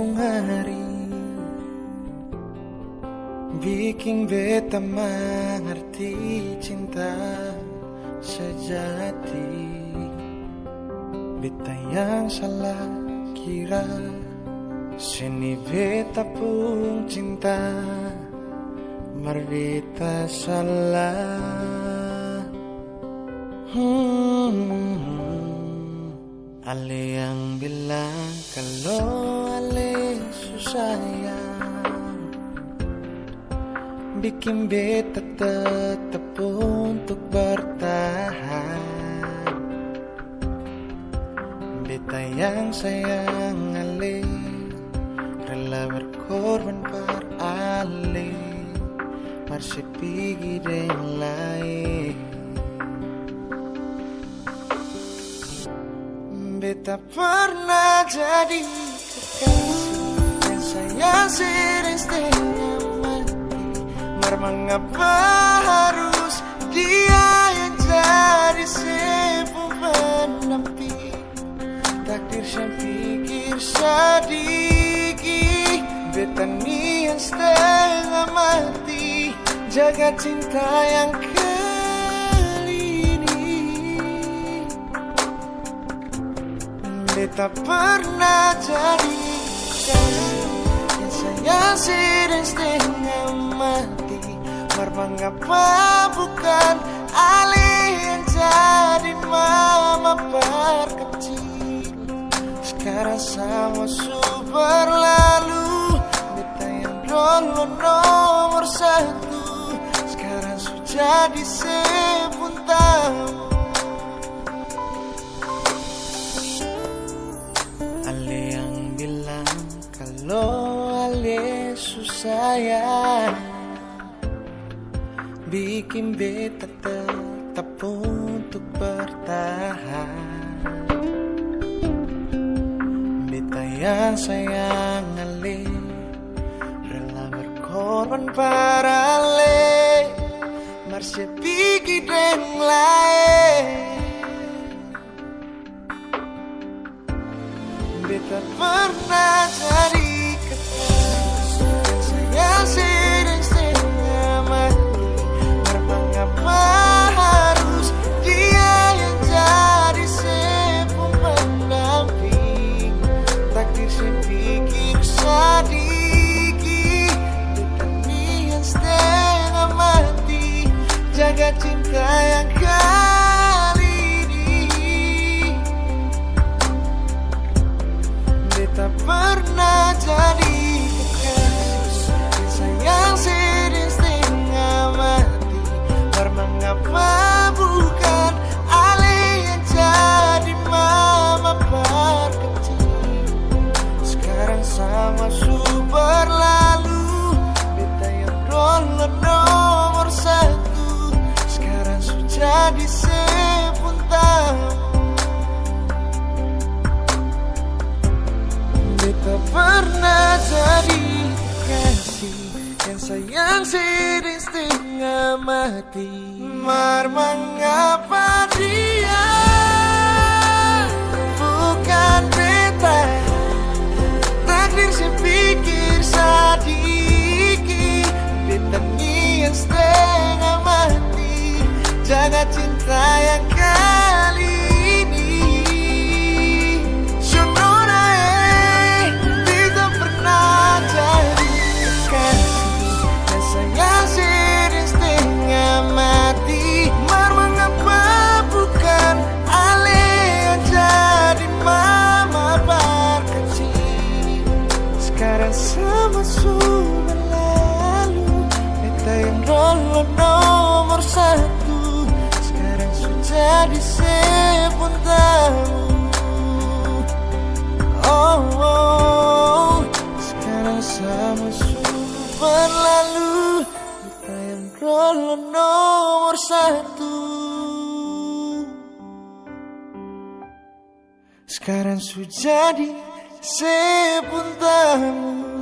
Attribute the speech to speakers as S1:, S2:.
S1: kemudian hari bikin beta mengerti cinta sejati. Beta yang salah kira sini beta pun cinta, mar beta salah. Ale yang bilang kalau ale susah ya, bikin beta tetap untuk bertahan. Beta yang sayang ale, rela berkorban per ale, masih pergi dengan lain. Beta pernah jadi kekasih dan saya sering setengah mati. Mar mengapa harus dia yang jadi sepung pendamping? Takdir saya pikir sedikit, beta niat setengah mati jaga cinta yang beta pernah jadi kekasih yang saya sedang setengah mati. Mar mengapa bukan ale yang jadi mama perkecil? Sekarang sama super lalu, beta yang dulu nomor satu sekarang sudah jadi sepuntamu. Kalau ale susah ya, bikin beta tetap untuk bertahan. Beta yang sayang ale, rela berkorban para ale, masih pergi dengan lain. Beta pernah jadi yang sedang setengah mati. Mar mengapa harus dia yang jadi sepung pendamping? Takdir saya pikir sedikit, beta niat setengah mati jaga cinta yang kali ini. Beta pernah jadi yang sedih setengah mati. Mar mengapa bukan ale yang jadi mama perkecil? Sekarang sama super lalu, beta yang dulu nomor satu sekarang sudah jadi sepuntamu. Beta pernah jadi kekasih yang sayang sedih setengah mati. Mar mengapa dia bukan beta? Takdir saya pikir sedikit, beta niat setengah mati jaga cinta yang kali ini. Sonora beta pernah jadi yang sedih setengah mati. Mar mengapa bukan ale yang jadi mama perkecil? Sekarang sama sudah lalu, beta yang dulu nomor satu sekarang sudah jadi sepuntamu. Oh, oh, sekarang sama sudah lalu, dulu nomor satu sekarang sudah jadi sepuntamu.